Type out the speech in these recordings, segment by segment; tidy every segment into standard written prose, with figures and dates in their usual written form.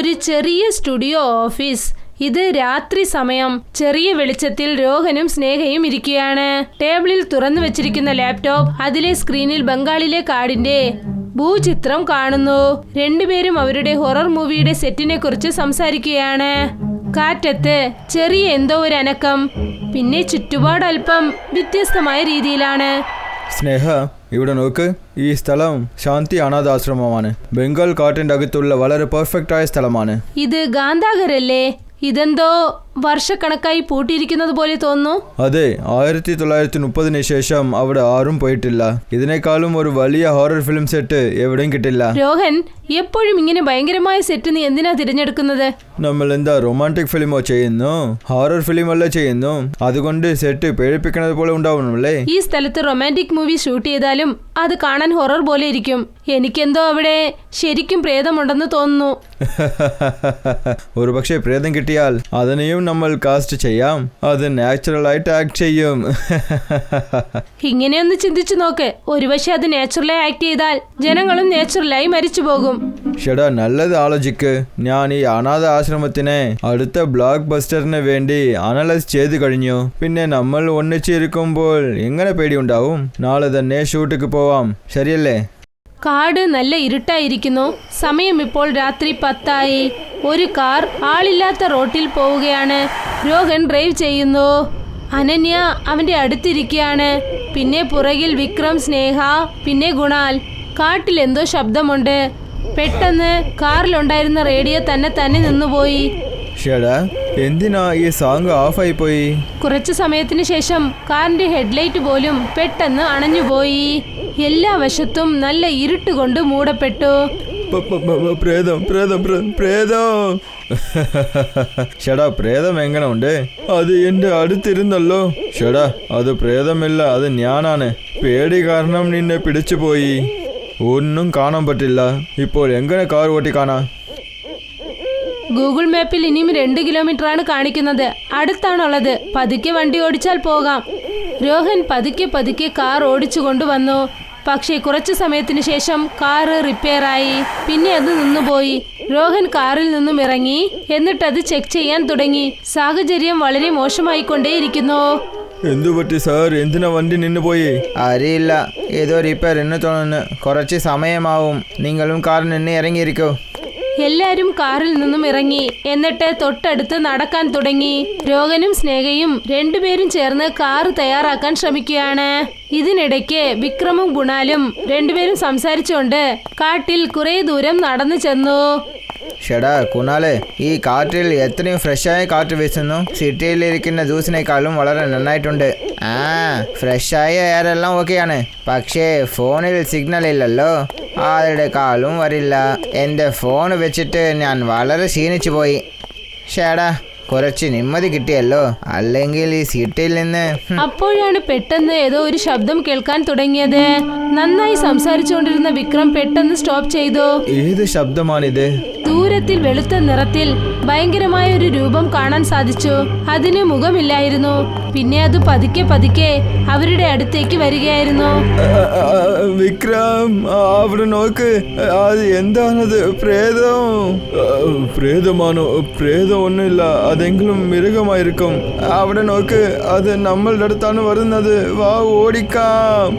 ഒരു ചെറിയ studio office. ഇത് രാത്രി സമയം. ചെറിയ വെളിച്ചത്തിൽ രോഹനും സ്നേഹയും ഇരിക്കുകയാണ്. ടേബിളിൽ തുറന്നു വെച്ചിരിക്കുന്ന ലാപ്ടോപ്പ്, അതിലെ സ്ക്രീനിൽ ബംഗാളിലെ കാടിന്റെ ഭൂചിത്രം കാണുന്നു. രണ്ടുപേരും അവരുടെ ഹൊറർ മൂവിയുടെ സെറ്റിനെ കുറിച്ച് സംസാരിക്കുകയാണ്. കാറ്റത്ത് ചെറിയ എന്തോ ഒരു അനക്കം. പിന്നെ ചുറ്റുപാട് അല്പം വ്യത്യസ്തമായ രീതിയിലാണ്. സ്നേഹ, ഇവിടെ നോക്ക്. ഈ സ്ഥലം ശാന്തി അനാഥാശ്രമമാണ്. ബംഗാൾ കാട്ടിൻ്റെ അകത്തുള്ള വളരെ പെർഫെക്റ്റ് ആയ സ്ഥലമാണ്. ഇത് ഗാന്ധാഗരല്ലേ? ഇതെന്തോ വർഷക്കണക്കായി പൂട്ടിയിരിക്കുന്നത് പോലെ തോന്നുന്നു. അതെ, 1930 ശേഷം അവിടെ ആരും പോയിട്ടില്ല. ഇതിനേക്കാളും ഒരു വലിയ ഹൊറർ ഫിലിം സെറ്റ് എവിടെയും കിട്ടില്ല. രോഹൻ, എപ്പോഴും ഇങ്ങനെ ഭയങ്കരമായ സെറ്റ് നീ എന്തിനാ തിരഞ്ഞെടുക്കുന്നത്? നമ്മൾ എന്താ റൊമാൻറ്റിക് ഫിലിമോ ചെയ്യുന്നു? ഹൊറർ ഫിലിം അല്ലേ ചെയ്യുന്നു. അതുകൊണ്ട് സെറ്റ് പേടിപ്പിക്കുന്നത് പോലെ ഉണ്ടാവണമല്ലേ? ഈ സ്ഥലത്ത് റൊമാൻറ്റിക് മൂവി ഷൂട്ട് ചെയ്താലും അത് കാണാൻ ഹൊറർ പോലെ ഇരിക്കും. എനിക്കെന്തോ അവിടെ ശരിക്കും പ്രേതമുണ്ടെന്ന് തോന്നുന്നു. ഒരു പക്ഷേ പ്രേതം കിട്ടിയാൽ അതിനെയും നമ്മൾ കാസ്റ്റ് ചെയ്യാം. അത് നാച്ചുറൽ ആയിട്ട് ആക്ട് ചെയ്യും. ഇങ്ങനെയൊന്ന് ചിന്തിച്ചു നോക്ക്. ഒരുപക്ഷെ അത് നാച്ചുറലായി ആക്ട് ചെയ്താൽ ജനങ്ങളും നാച്ചുറലായി മരിച്ചു പോകും. ഷെടാ, നല്ലത് ആലോചിക്ക്. ഞാൻ ഈ അനാഥ ആശ്രമത്തിനെ അടുത്ത ബ്ലോക്ക് ബസ്റ്ററിന് വേണ്ടി അനലൈസ് ചെയ്ത് കഴിഞ്ഞു. പിന്നെ നമ്മൾ ഒന്നിച്ചിരിക്കുമ്പോൾ എങ്ങനെ പേടിയുണ്ടാവും? നാളെ തന്നെ ഷൂട്ടിക്ക് പോവാം, ശരിയല്ലേ? കാട് നല്ല ഇരുട്ടായിരിക്കുന്നു. സമയം ഇപ്പോൾ രാത്രി 10 ഒരു കാർ ആളില്ലാത്ത റോട്ടിൽ പോവുകയാണ്. രോഹൻ ഡ്രൈവ് ചെയ്യുന്നു. അനന്യ അവന്റെ അടുത്തിരിക്കുകയാണ്. പിന്നെ പുറകിൽ വിക്രം, സ്നേഹ, പിന്നെ ഗുണാൽ. കാട്ടിൽ എന്തോ ശബ്ദമുണ്ട്. പെട്ടെന്ന് കാറിലുണ്ടായിരുന്ന റേഡിയോ തന്നെ നിന്നുപോയി. ഷെടാ, എന്തിനാ ഈ സോങ് ഓഫായി പോയി? കുറച്ചു സമയത്തിന് ശേഷം കാറിന്റെ ഹെഡ്ലൈറ്റ് പോലും പെട്ടെന്ന് അണഞ്ഞുപോയി. എല്ലാ വശത്തും നല്ല ഇരുട്ട് കൊണ്ട് മൂടപ്പെട്ടു. പ്രേതം പ്രേതം പ്രേതം. ഷെടാ, പ്രേതം എങ്ങനെ ഉണ്ട്? അത് എന്റെ അടുത്തിരുന്നല്ലോ. ഷെടാ, അത് പ്രേതമില്ല, അത് ഞാനാണ്. പേടി കാരണം നിന്നെ പിടിച്ചു പോയി. ഒന്നും കാണാൻ പറ്റില്ല. ഇപ്പോൾ എങ്ങനെ കാർ ഓട്ടിക്കാനാ? ഗൂഗിൾ മാപ്പിൽ ഇനിയും 2 കിലോമീറ്ററാണ് കാണിക്കുന്നത്. അടുത്താണുള്ളത്. പതുക്കെ വണ്ടി ഓടിച്ചാൽ പോകാം. രോഹൻ പതുക്കെ കാർ ഓടിച്ചു കൊണ്ടുവന്നു. പക്ഷേ കുറച്ചു സമയത്തിന് ശേഷം കാറ് റിപ്പയറായി. പിന്നെ അത് നിന്നുപോയി. രോഹൻ കാറിൽ നിന്നും ഇറങ്ങി. എന്നിട്ടത് ചെക്ക് ചെയ്യാൻ തുടങ്ങി. സാഹചര്യം വളരെ മോശമായിക്കൊണ്ടേയിരിക്കുന്നു. എന്തുപറ്റി സാർ? എന്തിനാ വണ്ടി നിന്നുപോയി? അറിയില്ല, ഏതോ റിപ്പയർ എന്ന് തോന്നുന്നു. കുറച്ച് സമയമാവും. നിങ്ങളും കാറിൽ നിന്ന് ഇറങ്ങിയിരിക്കോ. എല്ലാരും കാറിൽ നിന്നും ഇറങ്ങി. എന്നിട്ട് തൊട്ടടുത്ത് നടക്കാൻ തുടങ്ങി. രോഹനും സ്നേഹയും രണ്ടുപേരും ചേർന്ന് കാറ് തയ്യാറാക്കാൻ ശ്രമിക്കുകയാണ്. ഇതിനിടയ്ക്ക് വിക്രമും ഗുണാലും രണ്ടുപേരും സംസാരിച്ചുകൊണ്ട് കാട്ടിൽ കുറെ ദൂരം നടന്നു ചെന്നു. ഷെടാ കുണാലെ, ഈ കാറ്റിൽ എത്രയും ഫ്രഷായ കാറ്റ് വീശുന്നു. സിറ്റിയിലിരിക്കുന്ന ജ്യൂസിനേക്കാളും വളരെ നന്നായിട്ടുണ്ട്. ഫ്രഷായ എയറെല്ലാം ഓക്കെയാണ്. പക്ഷേ ഫോണിൽ സിഗ്നൽ ഇല്ലല്ലോ. ആരുടെക്കാളും വരില്ല. എൻ്റെ ഫോൺ വെച്ചിട്ട് ഞാൻ വളരെ ക്ഷീണിച്ചു പോയി. ഷേടാ, കുറച്ച് നിമ്മതി കിട്ടിയല്ലോ. അല്ലെങ്കിൽ ഈ സിറ്റിയിൽ നിന്ന്. അപ്പോഴാണ് പെട്ടെന്ന് ഏതോ ഒരു ശബ്ദം കേൾക്കാൻ തുടങ്ങിയത്. നന്നായി സംസാരിച്ചുകൊണ്ടിരുന്ന വിക്രം പെട്ടെന്ന് സ്റ്റോപ്പ് ചെയ്തു. ഏത് ശബ്ദമാണിത്? ദൂരത്തിൽ വെളുത്ത നിറത്തിൽ ഭയങ്കരമായ ഒരു രൂപം കാണാൻ സാധിച്ചു. അതിന് മുഖമില്ലായിരുന്നു. പിന്നെ അത് പതുക്കെ അവരുടെ അടുത്തേക്ക് വരികയായിരുന്നു. വിക്രം, അവിടെ നോക്ക്. അത് എന്താണത്? പ്രേതം? പ്രേതമാണോ? പ്രേതം ഒന്നുമില്ല. അതെങ്കിലും മൃഗമായിരിക്കും. അവിടെ നോക്ക്, അത് നമ്മളുടെ അടുത്താണ് വരുന്നത്. വാ, ഓടിക്കാം.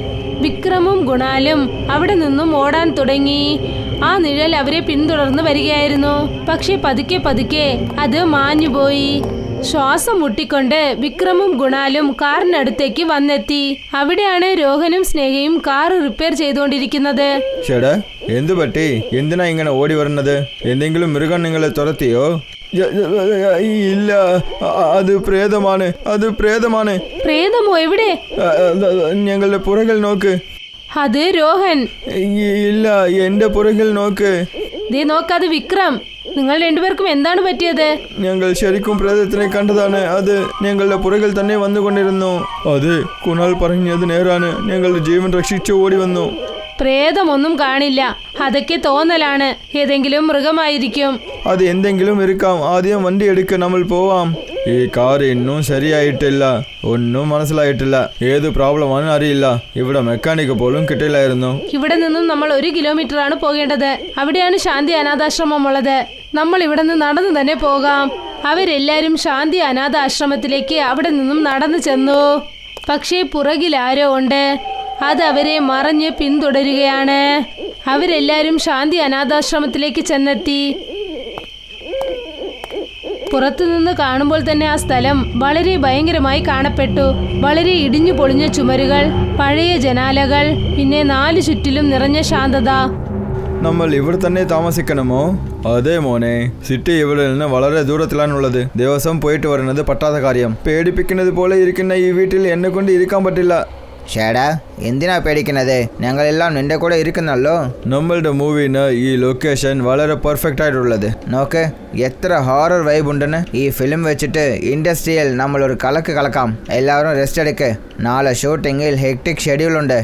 വിക്രമും ഗുണാലും അവിടെ നിന്നും ഓടാൻ തുടങ്ങി. ആ നിഴൽ അവരെ പിന്തുടർന്ന് വരികയായിരുന്നു. പക്ഷെ പതുക്കെ അത് മാഞ്ഞുപോയി. ശ്വാസം മുട്ടിക്കൊണ്ട് വിക്രമും ഗുണാലും കാറിനടുത്തേക്ക് വന്നെത്തി. അവിടെയാണ് രോഹനും സ്നേഹയും കാർ റിപ്പയർ ചെയ്തുകൊണ്ടിരിക്കുന്നത്. ചേട്ടാ, എന്തു പറ്റി? എന്തിനാ ഇങ്ങനെ ഓടി വരുന്നത്? എന്തെങ്കിലും മൃഗം നിങ്ങളെ തുരത്തിയോ? ഇല്ല, അത് പ്രേതമാണ്. അത് പ്രേതമാണ്. പ്രേതമോ? എവിടെ? ഞങ്ങളുടെ പുറകിൽ നോക്ക്. അത് രോഹൻ. ഇല്ല, എന്റെ പുറകിൽ നോക്ക്. ദേ നോക്കാതെ വിക്രം, നിങ്ങൾ രണ്ടുപേർക്കും എന്താണ് പറ്റിയത്? ഞങ്ങൾ ശരിക്കും പ്രേതത്തിനെ കണ്ടതാണ്. അത് ഞങ്ങളുടെ പുറകിൽ തന്നെ വന്നുകൊണ്ടിരുന്നു. അത് കുണാൽ പറഞ്ഞത് നേരാണ്. ഞങ്ങളുടെ ജീവൻ രക്ഷിച്ചു ഓടി വന്നു. പ്രേതമൊന്നും കാണില്ല. അതൊക്കെ തോന്നലാണ്. ഏതെങ്കിലും മൃഗമായിരിക്കും. അത് എന്തെങ്കിലും ഇരിക്കാം. ആദ്യം വണ്ടി എടുക്ക, നമ്മൾ പോവാം. ഈ കാർ ഇന്നും ശരിയായിട്ടില്ല. ഒന്നും മനസ്സിലായിട്ടില്ല. ഏത് പ്രോബ്ലമാണ് അറിയില്ല. ഇവിടെ മെക്കാനിക്ക് പോലും കിട്ടില്ലായിരുന്നു. ഇവിടെ നിന്നും നമ്മൾ 1 കിലോമീറ്റർ ആണ് പോകേണ്ടത്. അവിടെയാണ് ശാന്തി അനാഥാശ്രമം ഉള്ളത്. നമ്മൾ ഇവിടെ നിന്ന് നടന്നു തന്നെ പോകാം. അവരെല്ലാരും ശാന്തി അനാഥ ആശ്രമത്തിലേക്ക് അവിടെ നിന്നും നടന്നു ചെന്നു. പക്ഷേ പുറകിൽ ആരോ ഉണ്ട്. അത് അവരെ മറഞ്ഞ് പിന്തുടരുകയാണ്. അവരെല്ലാരും ശാന്തി അനാഥാശ്രമത്തിലേക്ക് ചെന്നെത്തി. പുറത്തുനിന്ന് കാണുമ്പോൾ തന്നെ ആ സ്ഥലം വളരെ ഭയങ്കരമായി കാണപ്പെട്ടു. വളരെ ഇടിഞ്ഞു പൊളിഞ്ഞ ചുമരുകൾ, പഴയ ജനാലകൾ, പിന്നെ 4 ചുറ്റിലും നിറഞ്ഞ ശാന്തത. നമ്മൾ ഇവിടെ തന്നെ താമസിക്കണമോ? അതെ മോനെ, സിറ്റി ഇവിടെ നിന്ന് വളരെ ദൂരത്തിലാണുള്ളത്. ദിവസം പോയിട്ട് വരുന്നത് പറ്റാത്ത കാര്യം. പേടിപ്പിക്കുന്നത് പോലെ ഇരിക്കുന്ന ഈ വീട്ടിൽ എന്നെ കൊണ്ട് ഇരിക്കാൻ പറ്റില്ല. ഷേടാ, എന്തിനാ പേടിക്കുന്നത്? ഞങ്ങളെല്ലാം നിന്റെ കൂടെ ഇരിക്കുന്നല്ലോ. നമ്മളുടെ മൂവിന് ഈ ലൊക്കേഷൻ വളരെ പെർഫെക്റ്റ് ആയിട്ടുള്ളത്. നോക്ക്, എത്ര ഹൊറർ വൈബ് ഉണ്ടെന്ന്. ഈ ഫിലിം വെച്ചിട്ട് ഇൻഡസ്ട്രിയിൽ നമ്മൾ ഒരു കളക്കാം. എല്ലാവരും റെസ്റ്റ് എടുക്ക്. നാളെ ഷൂട്ടിങ്ങിൽ ഹെക്ടിക് ഷെഡ്യൂൾ ഉണ്ട്.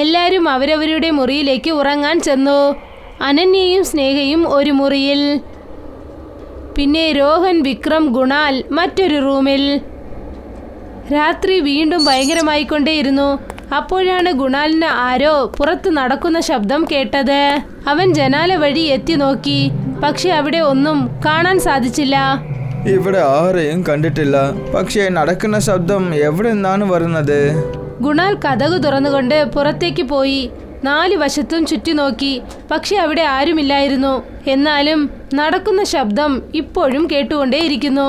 എല്ലാവരും അവരവരുടെ മുറിയിലേക്ക് ഉറങ്ങാൻ ചെന്നു. അനന്യയും സ്നേഹയും ഒരു മുറിയിൽ, പിന്നെ രോഹൻ, വിക്രം, ഗുണാൽ മറ്റൊരു റൂമിൽ. രാത്രി വീണ്ടും ഭയങ്കരമായിക്കൊണ്ടേയിരുന്നു. അപ്പോഴാണ് ഗുണാലിന് ആരോ പുറത്ത് നടക്കുന്ന ശബ്ദം കേട്ടത്. അവൻ ജനാല വഴി എത്തി നോക്കി. പക്ഷെ അവിടെ ഒന്നും കാണാൻ സാധിച്ചില്ല. ഇവിടെ ആരെയും കണ്ടിട്ടില്ല. പക്ഷേ നടക്കുന്ന ശബ്ദം എവിടെ നിന്നാണ് വരുന്നത്? ഗുണാൽ കതക് തുറന്നുകൊണ്ട് പുറത്തേക്ക് പോയി. 4 വശത്തും ചുറ്റി നോക്കി. പക്ഷെ അവിടെ ആരുമില്ലായിരുന്നു. എന്നാലും നടക്കുന്ന ശബ്ദം ഇപ്പോഴും കേട്ടുകൊണ്ടേയിരിക്കുന്നു.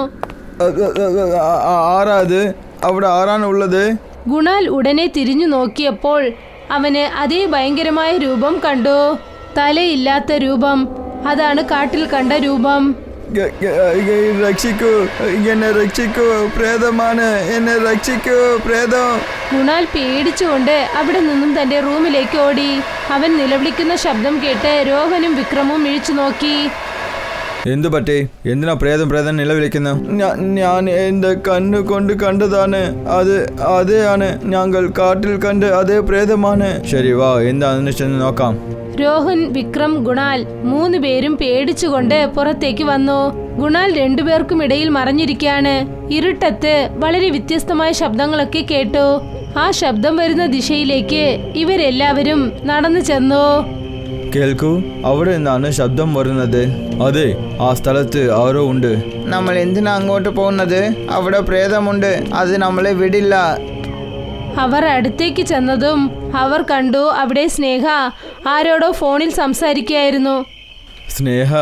ആരാത്? അവിടെ ആരാണ് ഉള്ളത്? ഗുണാൽ ഉടനെ തിരിഞ്ഞു നോക്കിയപ്പോൾ അവന് അതേ ഭയങ്കരമായ രൂപം കണ്ടു. തലയില്ലാത്ത രൂപം. അതാണ് കാട്ടിൽ കണ്ട രൂപം. രക്ഷിക്കൂ, എന്നെ രക്ഷിക്കൂ, പ്രേതമാണ്, എന്നെ രക്ഷിക്കൂ, പ്രേതം. ഗുണാൽ പേടിച്ചുകൊണ്ട് അവിടെ നിന്നും തന്റെ റൂമിലേക്ക് ഓടി. അവൻ നിലവിളിക്കുന്ന ശബ്ദം കേട്ട് രോഹനും വിക്രമും മിഴിച്ചു നോക്കി. എന്തു പറ്റി? എന്തിനാ പ്രേതം നിലവിളിക്കുന്നു? ഞാൻ എൻ്റെ കണ്ണുകൊണ്ട് കണ്ടതാണ്. അതെയാണ് ഞങ്ങൾ കാട്ടിൽ കണ്ട് അതേ പ്രേതമാണ്. ശരി, വാ, എന്താണെന്ന് ചെന്ന് നോക്കാം. രോഹൻ, വിക്രം, ഗുണാൽ 3 പേരും പേടിച്ചുകൊണ്ട് പുറത്തേക്ക് വന്നു. ഗുണാൽ 2 പേർക്കും ഇടയിൽ മറഞ്ഞിരിക്കുകയാണ്. ഇരുട്ടത്ത് വളരെ വ്യത്യസ്തമായ ശബ്ദങ്ങളൊക്കെ കേട്ടു. ആ ശബ്ദം വരുന്ന ദിശയിലേക്ക് ഇവരെല്ലാവരും നടന്നു ചെന്നു. കേൾക്കൂ, അവിടെ നിന്നാണ് ശബ്ദം വരുന്നത്. അതെ, ആ സ്ഥലത്ത് ആരോ ഉണ്ട്. നമ്മൾ എന്തിനാ അങ്ങോട്ട് പോകുന്നത്? അവിടെ പ്രേതമുണ്ട്. അത് നമ്മളെ വിടില്ല. അവർ അടുത്തേക്ക് ചെന്നതും അവർ കണ്ടു അവിടെ സ്നേഹ ആരോടോ ഫോണിൽ സംസാരിക്കുകയായിരുന്നു. സ്നേഹ,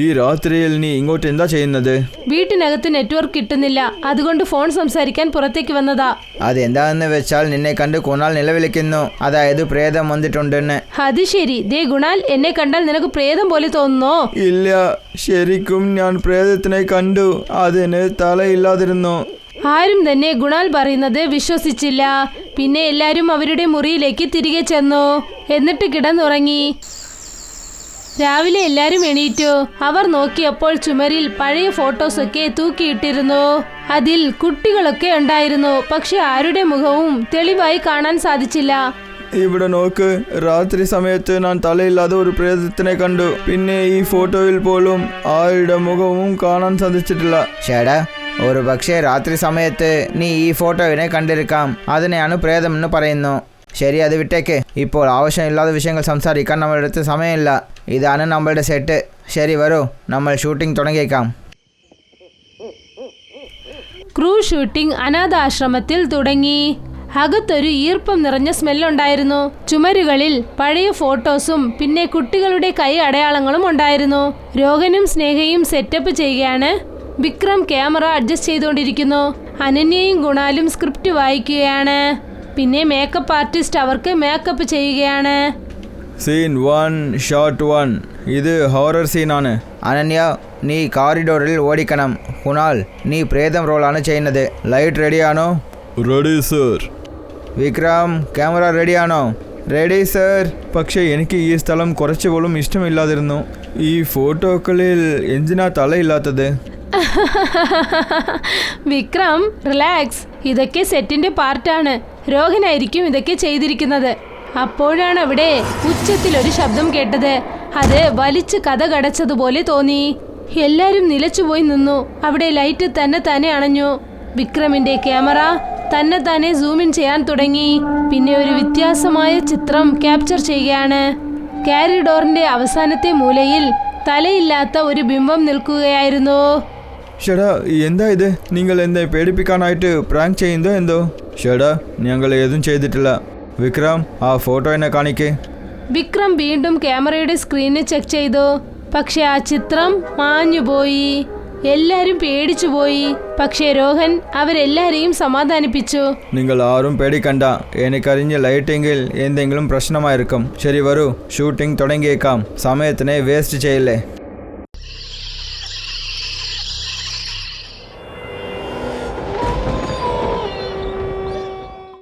ഈ രാത്രിയിൽ നീ ഇങ്ങോട്ട് എന്താ ചെയ്യുന്നത്? വീട്ടിനകത്ത് നെറ്റ്വർക്ക് കിട്ടുന്നില്ല. അതുകൊണ്ട് ഫോൺ സംസാരിക്കാൻ പുറത്തേക്ക് വന്നതാ. അതെന്താണെന്ന് വെച്ചാൽ നിന്നെ കണ്ട് കുണാൽ നിലവിളിക്കുന്നു. അതായത് പ്രേതം വന്നിട്ടുണ്ടെന്ന്. അത് ശരി. ദേ ഗുണാൽ, എന്നെ കണ്ടാൽ നിനക്ക് പ്രേതം പോലെ തോന്നുന്നോ? ഇല്ല, ശരിക്കും ഞാൻ പ്രേതത്തിനെ കണ്ടു. അതിന് തലയില്ലാതിരുന്നു. ആരും തന്നെ ഗുണാൽ പറയുന്നത് വിശ്വസിച്ചില്ല. പിന്നെ എല്ലാവരും അവരുടെ മുറിയിലേക്ക് തിരികെ ചെന്നു. എന്നിട്ട് കിടന്നുറങ്ങി. രാവിലെ എല്ലാവരും എണീറ്റു. അവർ നോക്കിയപ്പോൾ ചുമരിൽ പഴയ ഫോട്ടോസൊക്കെ തൂക്കിയിട്ടിരുന്നു. അതിൽ കുട്ടികളൊക്കെ ഉണ്ടായിരുന്നു. പക്ഷെ ആരുടെ മുഖവും തെളിവായി കാണാൻ സാധിച്ചില്ല. ഇവിടെ നോക്ക്, രാത്രി സമയത്ത് ഞാൻ തലയില്ലാതെ ഒരു പ്രേതത്തിനെ കണ്ടു. പിന്നെ ഈ ഫോട്ടോയിൽ പോലും ആരുടെ മുഖവും കാണാൻ സാധിച്ചിട്ടില്ല. ചേടാ, ഒരു പക്ഷേ രാത്രി സമയത്ത് നീ ഈ ഫോട്ടോവിനെ കണ്ടിരിക്കാം. അതിനെയാണ് പ്രേതം എന്ന് പറയുന്നു. ശരി, അത് വിട്ടേക്ക്. ഇപ്പോൾ ആവശ്യമില്ലാത്ത വിഷയങ്ങൾ സംസാരിക്കാൻ നമ്മുടെ അടുത്ത് സമയമില്ല. ഇതാണ് നമ്മളുടെ സെറ്റ്. ശരി, വരൂ, നമ്മൾ ഷൂട്ടിംഗ് തുടങ്ങിയേക്കാം. ക്രൂ ഷൂട്ടിംഗ് അനാഥാശ്രമത്തിൽ തുടങ്ങി. അകത്തൊരു ഈർപ്പം നിറഞ്ഞ സ്മെല്ലുണ്ടായിരുന്നു. ചുമരുകളിൽ പഴയ ഫോട്ടോസും പിന്നെ കുട്ടികളുടെ കൈ അടയാളങ്ങളും ഉണ്ടായിരുന്നു. രോഹനും സ്നേഹയും സെറ്റപ്പ് ചെയ്യുകയാണ്. വിക്രം ക്യാമറ അഡ്ജസ്റ്റ് ചെയ്തുകൊണ്ടിരിക്കുന്നു. അനന്യയും ഗുണാലും സ്ക്രിപ്റ്റ് വായിക്കുകയാണ്. പിന്നെ മേക്കപ്പ് ആർട്ടിസ്റ്റ് അവർക്ക് മേക്കപ്പ് ചെയ്യുകയാണ്. Scene 1, shot 1. ഇത് ഹൊറർ സീനാണ്. അനന്യ, നീ കോറിഡോറിൽ ഓടിക്കണം. കുണാൽ, നീ പ്രേതം റോളാണ് ചെയ്യുന്നത്. ലൈറ്റ് റെഡിയാണോ? Ready sir. വിക്രം, ക്യാമറ റെഡിയാണോ? Ready sir. പക്ഷേ എനിക്ക് ഈ സ്ഥലം കുറച്ച് പോലും ഇഷ്ടമില്ലാതിരുന്നു. ഈ ഫോട്ടോകളിൽ എന്തിനാ തലയില്ലാത്തത്? വിക്രം, റിലാക്സ്. ഇതൊക്കെ സെറ്റിന്റെ പാർട്ടാണ്. രോഹനായിരിക്കും ഇതൊക്കെ ചെയ്തിരിക്കുന്നത്. അപ്പോഴാണ് അവിടെ ഉച്ചത്തിലൊരു ശബ്ദം കേട്ടത്. അത് വലിച്ച് കഥ കടച്ചതുപോലെ തോന്നി. എല്ലാരും നിലച്ചുപോയി നിന്നു. അവിടെ ലൈറ്റ് തന്നെ അണഞ്ഞു. വിക്രമിന്റെ ക്യാമറ തന്നെ സൂമിൻ ചെയ്യാൻ തുടങ്ങി. പിന്നെ ഒരു വ്യത്യാസമായ ചിത്രം ക്യാപ്ചർ ചെയ്യുകയാണ്. കാരിഡോറിന്റെ അവസാനത്തെ മൂലയിൽ തലയില്ലാത്ത ഒരു ബിംബം നിൽക്കുകയായിരുന്നു. ഷെടാ എന്താ ഇത്? നിങ്ങൾ എന്നെ പേടിപ്പിക്കാനായിട്ട് പ്രാങ്ക് ചെയ്യുന്നോ എന്തോ? ഷെടാ ഞങ്ങൾ ഏതും ചെയ്തിട്ടില്ല. വിക്രം ആ ഫോട്ടോ എന്നെ കാണിക്കേ. വിക്രം വീണ്ടും ക്യാമറയുടെ സ്ക്രീനിൽ ചെക്ക് ചെയ്തു. പക്ഷെ ആ ചിത്രം മാഞ്ഞുപോയി. എല്ലാരും പേടിച്ചുപോയി. പക്ഷേ രോഹൻ അവരെല്ലാരെയും സമാധാനിപ്പിച്ചു. നിങ്ങൾ ആരും പേടിക്കണ്ട, എനിക്കറിഞ്ഞ ലൈറ്റിങ്ങിൽ എന്തെങ്കിലും പ്രശ്നമായിരിക്കും. ശരി വരൂ, ഷൂട്ടിംഗ് തുടങ്ങിയേക്കാം. സമയത്തിനെ വേസ്റ്റ് ചെയ്യില്ലേ.